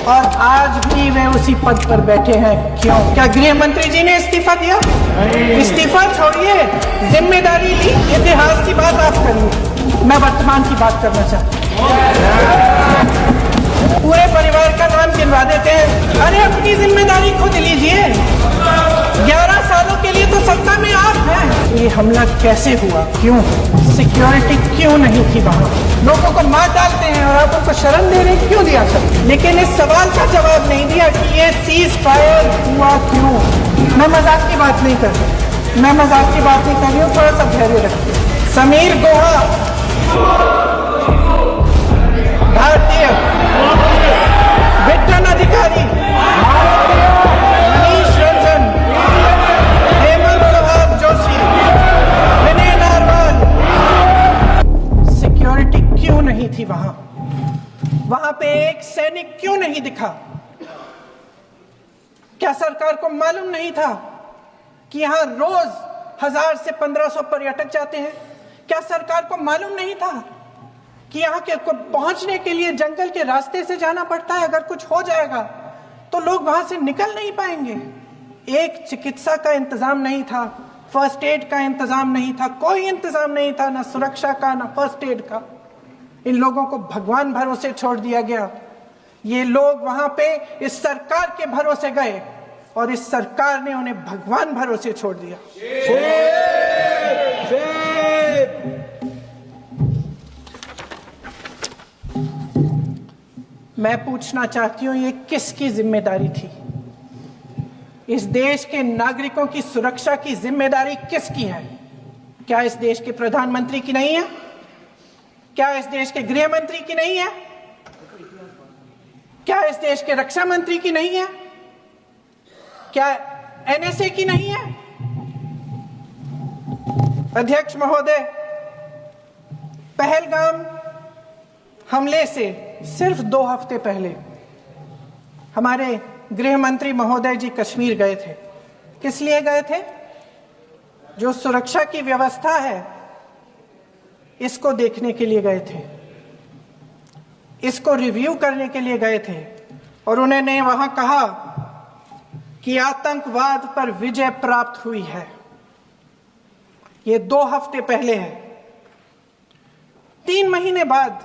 और आज भी वे उसी पद पर बैठे हैं। क्यों? क्या गृह मंत्री जी ने इस्तीफा दिया? इस्तीफा छोड़िए, जिम्मेदारी ली। इतिहास की बात आप करिए, मैं वर्तमान की बात करना चाहता हूँ। पूरे परिवार का नाम गिनवा देते हैं। अरे अपनी जिम्मेदारी खुद लीजिए। 11 सालों के लिए तो सत्ता में आप हैं। ये हमला कैसे हुआ? क्यों? सिक्योरिटी क्यों नहीं थी वहाँ? लोगों को मार डालते हैं और आप उनको शरण दे रहे, क्यों दिया सर? लेकिन इस सवाल का जवाब नहीं दिया कि ये सीज फायर हुआ क्यों। मैं मजाक की बात नहीं कर रही, मैं मजाक की बात नहीं कर रही हूँ, थोड़ा सा धैर्य रखिए। समीर गोहा भारतीय, विक्रम अधिकारी, मनीष रंजन, हेमंत सुहास जोशी, विनय नारवाल। सिक्योरिटी क्यों नहीं थी वहां? वहां पे एक सैनिक क्यों नहीं दिखा? क्या सरकार को मालूम नहीं था कि यहां रोज 1000 से 1500 पर्यटक जाते हैं? क्या सरकार को मालूम नहीं था कि यहाँ के को पहुंचने के लिए जंगल के रास्ते से जाना पड़ता है? अगर कुछ हो जाएगा तो लोग वहां से निकल नहीं पाएंगे। एक चिकित्सा का इंतजाम नहीं था, फर्स्ट एड का इंतजाम नहीं था, कोई इंतजाम नहीं था, ना सुरक्षा का ना फर्स्ट एड का। इन लोगों को भगवान भरोसे छोड़ दिया गया। ये लोग वहां पे इस सरकार के भरोसे गए और इस सरकार ने उन्हें भगवान भरोसे छोड़ दिया। मैं पूछना चाहती हूं, ये किसकी जिम्मेदारी थी? इस देश के नागरिकों की सुरक्षा की जिम्मेदारी किसकी है? क्या इस देश के प्रधानमंत्री की नहीं है? क्या इस देश के गृह मंत्री की नहीं है? क्या इस देश के रक्षा मंत्री की नहीं है? क्या एनएसए की नहीं है? अध्यक्ष महोदय, पहलगाम हमले से सिर्फ 2 हफ्ते पहले हमारे गृह मंत्री महोदय जी कश्मीर गए थे। किस लिए गए थे? जो सुरक्षा की व्यवस्था है इसको देखने के लिए गए थे, इसको रिव्यू करने के लिए गए थे। और उन्होंने वहां कहा कि आतंकवाद पर विजय प्राप्त हुई है। ये 2 हफ्ते पहले है। 3 महीने बाद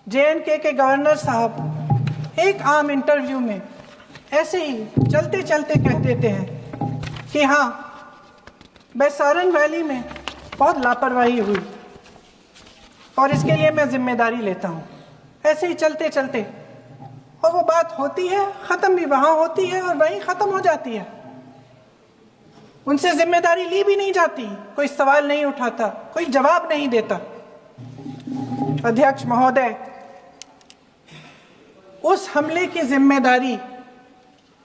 JNK के गवर्नर साहब एक आम इंटरव्यू में ऐसे ही चलते चलते कह देते हैं कि हाँ, बैसारन वैली में बहुत लापरवाही हुई और इसके लिए मैं जिम्मेदारी लेता हूँ। ऐसे ही चलते चलते, और वो बात होती है, खत्म भी वहां होती है और वहीं खत्म हो जाती है। उनसे जिम्मेदारी ली भी नहीं जाती, कोई सवाल नहीं उठाता, कोई जवाब नहीं देता। अध्यक्ष महोदय, उस हमले की जिम्मेदारी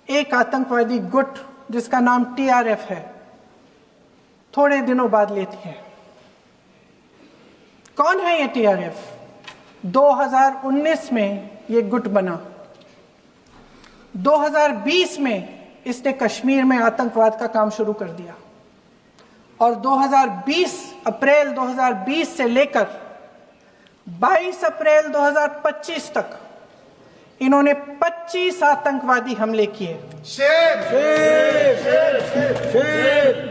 एक आतंकवादी गुट जिसका नाम TRF है थोड़े दिनों बाद लेती है। कौन है ये TRF? 2019 में ये गुट बना। 2020 में इसने कश्मीर में आतंकवाद का काम शुरू कर दिया और अप्रैल 2020 से लेकर 22 अप्रैल 2025 तक इन्होंने 25 आतंकवादी हमले किए।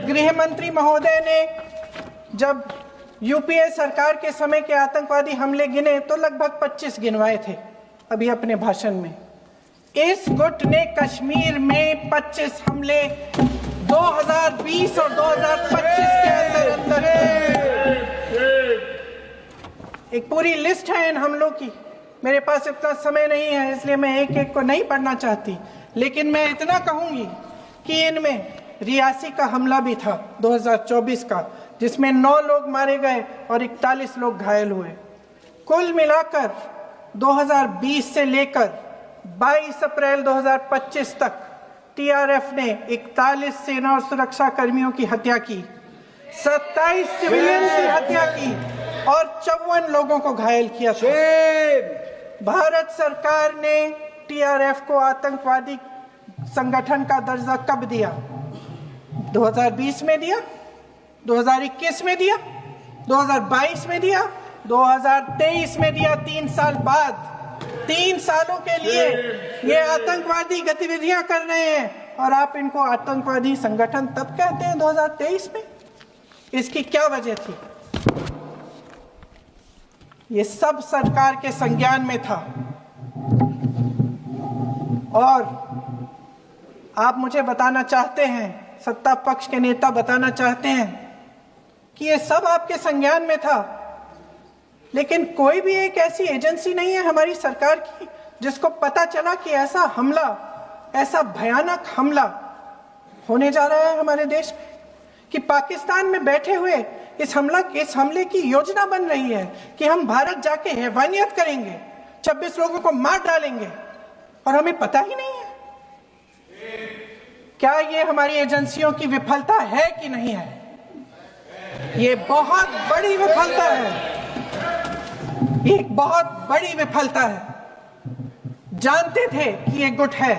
गृह मंत्री महोदय ने जब यूपीए सरकार के समय के आतंकवादी हमले गिने तो लगभग 25 गिनवाए थे अभी अपने भाषण में। इस गुट ने कश्मीर में 25 हमले 2020 और 2025 के अंदर एक पूरी लिस्ट है इन हमलों की। मेरे पास इतना समय नहीं है इसलिए मैं एक एक को नहीं पढ़ना चाहती, लेकिन मैं इतना कहूंगी कि इनमें रियासी का हमला भी था 2024 का, जिसमें 9 लोग मारे गए और 41 लोग घायल हुए। कुल मिलाकर 2020 से लेकर 22 अप्रैल 2025 तक TRF ने 41 सेना और सुरक्षा कर्मियों की हत्या की, 27 सिविलियन की हत्या की और 54 लोगों को घायल किया था। भारत सरकार ने TRF को आतंकवादी संगठन का दर्जा कब दिया? 2020 में दिया, 2021 में दिया, 2022 में दिया, 2023 में दिया। 3 साल बाद 3 सालों के लिए ये आतंकवादी गतिविधियां कर रहे हैं और आप इनको आतंकवादी संगठन तब कहते हैं 2023 में। इसकी क्या वजह थी? ये सब सरकार के संज्ञान में था। और आप मुझे बताना चाहते हैं, सत्ता पक्ष के नेता बताना चाहते हैं कि ये सब आपके संज्ञान में था, लेकिन कोई भी एक ऐसी एजेंसी नहीं है हमारी सरकार की जिसको पता चला कि ऐसा हमला, ऐसा भयानक हमला होने जा रहा है हमारे देश में, कि पाकिस्तान में बैठे हुए इस हमले की योजना बन रही है कि हम भारत जाके हैवानियत करेंगे, 26 लोगों को मार डालेंगे और हमें पता ही नहीं है। क्या ये हमारी एजेंसियों की विफलता है कि नहीं है? ये बहुत बड़ी विफलता है, एक बहुत बड़ी विफलता है। जानते थे कि ये गुट है,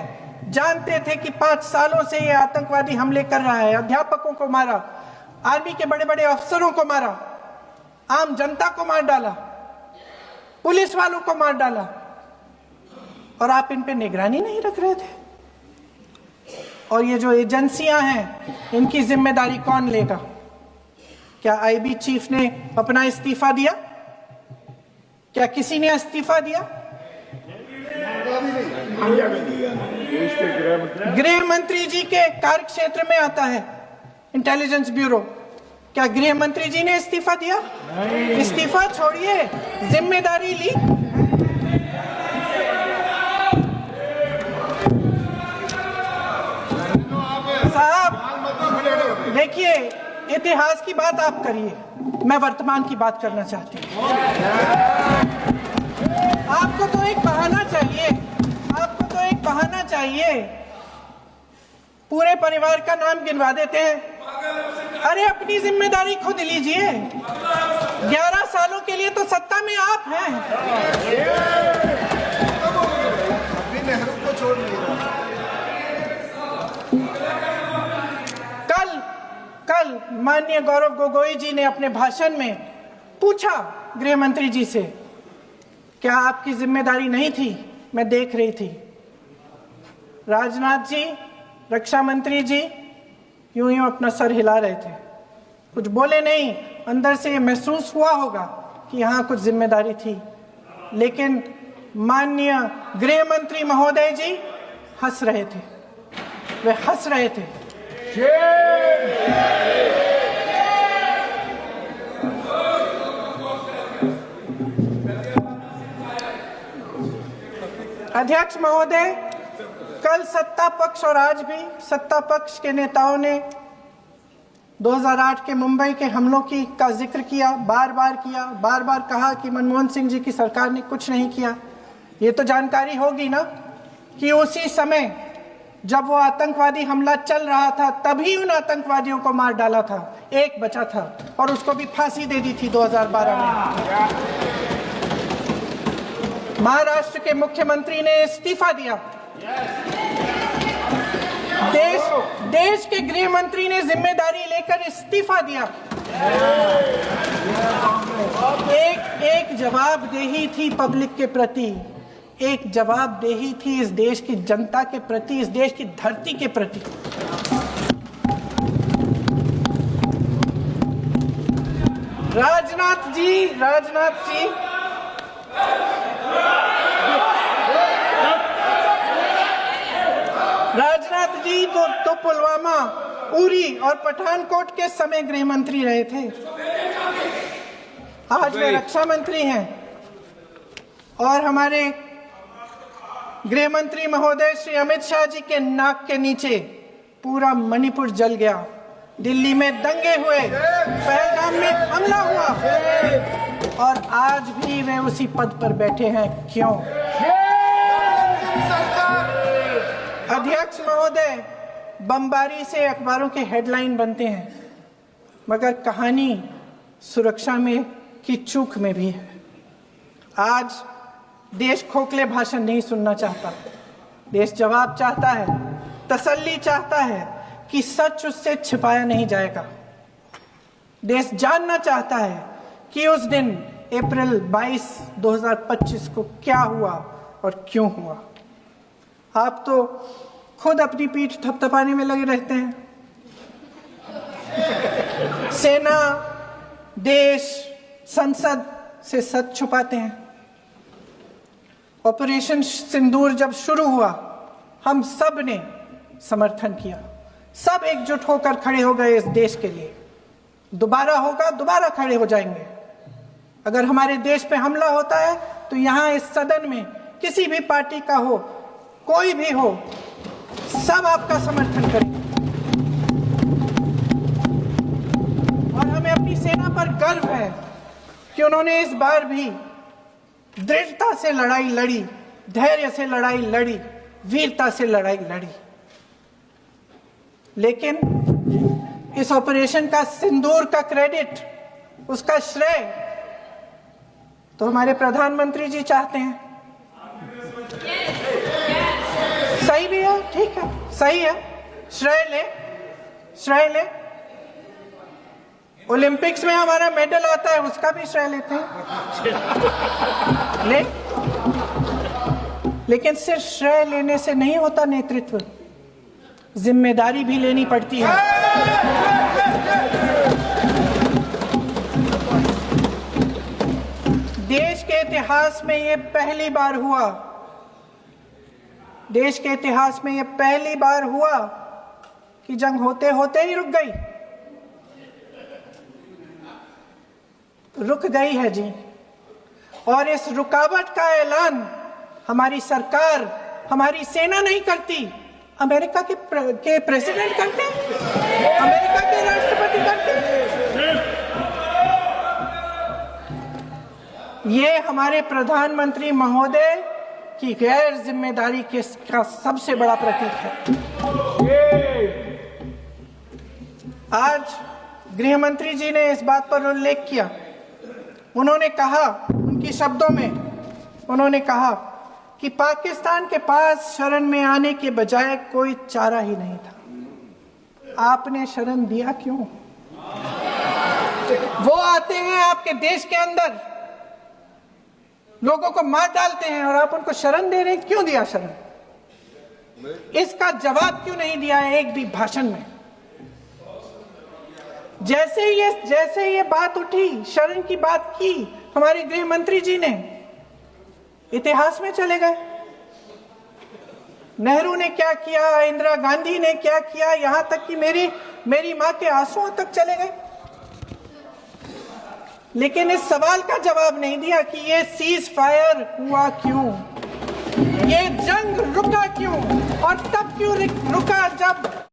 जानते थे कि 5 सालों से ये आतंकवादी हमले कर रहा है, अध्यापकों को मारा, आर्मी के बड़े बड़े अफसरों को मारा, आम जनता को मार डाला, पुलिस वालों को मार डाला, और आप इन पे निगरानी नहीं रख रहे थे। और ये जो एजेंसियां हैं, इनकी जिम्मेदारी कौन लेगा? क्या आईबी चीफ ने अपना इस्तीफा दिया? क्या किसी ने इस्तीफा दिया? गृह मंत्री जी के कार्य क्षेत्र में आता है इंटेलिजेंस ब्यूरो। क्या गृह मंत्री जी ने इस्तीफा दिया? इस्तीफा छोड़िए, जिम्मेदारी ली। साहब देखिए, इतिहास की बात आप करिए, मैं वर्तमान की बात करना चाहती हूँ। आपको तो एक बहाना चाहिए, आपको तो एक बहाना चाहिए। पूरे परिवार का नाम गिनवा देते हैं। अरे अपनी जिम्मेदारी खुद लीजिए। 11 सालों के लिए तो सत्ता में आप हैं। अभी नेहरू को छोड़ नहीं रहा। कल माननीय गौरव गोगोई जी ने अपने भाषण में पूछा गृह मंत्री जी से, क्या आपकी जिम्मेदारी नहीं थी? मैं देख रही थी। राजनाथ जी, रक्षा मंत्री जी यूं अपना सर हिला रहे थे, कुछ बोले नहीं। अंदर से ये महसूस हुआ होगा कि यहाँ कुछ जिम्मेदारी थी, लेकिन माननीय गृह मंत्री महोदय जी हंस रहे थे, वे हंस रहे थे। अध्यक्ष महोदय, कल सत्ता पक्ष और आज भी सत्ता पक्ष के नेताओं ने 2008 के मुंबई के हमलों का जिक्र किया, बार बार कहा कि मनमोहन सिंह जी की सरकार ने कुछ नहीं किया। ये तो जानकारी होगी ना कि उसी समय जब वो आतंकवादी हमला चल रहा था, तभी उन आतंकवादियों को मार डाला था, एक बचा था और उसको भी फांसी दे दी थी 2012 में। महाराष्ट्र के मुख्यमंत्री ने इस्तीफा दिया। देश के गृह मंत्री ने जिम्मेदारी लेकर इस्तीफा दिया। एक जवाबदेही थी पब्लिक के प्रति, एक जवाबदेही थी इस देश की जनता के प्रति, इस देश की धरती के प्रति। राजनाथ जी तो पुलवामा, उरी और पठानकोट के समय गृह मंत्री रहे थे। आज वे रक्षा मंत्री हैं और हमारे गृह मंत्री महोदय श्री अमित शाह जी के नाक के नीचे पूरा मणिपुर जल गया, दिल्ली में दंगे हुए, पहलगाम में हमला हुआ और आज भी वे उसी पद पर बैठे हैं। क्यों? अध्यक्ष महोदय, बमबारी से अखबारों के हेडलाइन बनते हैं, मगर कहानी सुरक्षा में की चूक में भी है। आज देश खोखले भाषण नहीं सुनना चाहता, देश जवाब चाहता है, तसल्ली चाहता है कि सच उससे छिपाया नहीं जाएगा। देश जानना चाहता है कि उस दिन अप्रैल 22, 2025 को क्या हुआ और क्यों हुआ। आप तो खुद अपनी पीठ थपथपाने में लगे रहते हैं। सेना, देश, संसद से सच छुपाते हैं। ऑपरेशन सिंदूर जब शुरू हुआ, हम सब ने समर्थन किया, सब एकजुट होकर खड़े हो गए इस देश के लिए। दोबारा होगा, दोबारा खड़े हो जाएंगे। अगर हमारे देश पे हमला होता है तो यहां इस सदन में किसी भी पार्टी का हो, कोई भी हो, सब आपका समर्थन करेंगे। और हमें अपनी सेना पर गर्व है कि उन्होंने इस बार भी दृढ़ता से लड़ाई लड़ी, धैर्य से लड़ाई लड़ी, वीरता से लड़ाई लड़ी। लेकिन इस ऑपरेशन का सिंदूर का क्रेडिट, उसका श्रेय तो हमारे प्रधानमंत्री जी चाहते हैं। सही भी है, ठीक है, सही है, श्रेय ले। ओलंपिक्स में हमारा मेडल आता है, उसका भी श्रेय लेते हैं। लेकिन सिर्फ श्रेय लेने से नहीं होता नेतृत्व, जिम्मेदारी भी लेनी पड़ती है। देश के इतिहास में ये पहली बार हुआ, देश के इतिहास में ये पहली बार हुआ कि जंग होते होते ही रुक गई। रुक गई है जी। और इस रुकावट का ऐलान हमारी सरकार, हमारी सेना नहीं करती, अमेरिका के प्रेसिडेंट करते हैं, अमेरिका के राष्ट्रपति करते हैं। ये हमारे प्रधानमंत्री महोदय की गैर जिम्मेदारी का सबसे बड़ा प्रतीक है। आज गृह मंत्री जी ने इस बात पर उल्लेख किया। उन्होंने कहा, उनके शब्दों में उन्होंने कहा कि पाकिस्तान के पास शरण में आने के बजाय कोई चारा ही नहीं था। आपने शरण दिया क्यों? वो आते हैं आपके देश के अंदर, लोगों को मार डालते हैं, और आप उनको शरण दे रहे हैं। क्यों दिया शरण? इसका जवाब क्यों नहीं दिया है एक भी भाषण में? जैसे ये बात उठी, शरण की बात की, हमारे गृह मंत्री जी ने इतिहास में चले गए। नेहरू ने क्या किया, इंदिरा गांधी ने क्या किया, यहां तक कि मेरी मां के आंसुओं तक चले गए। लेकिन इस सवाल का जवाब नहीं दिया कि ये सीज फायर हुआ क्यों, ये जंग रुका क्यों, और तब क्यों रुका जब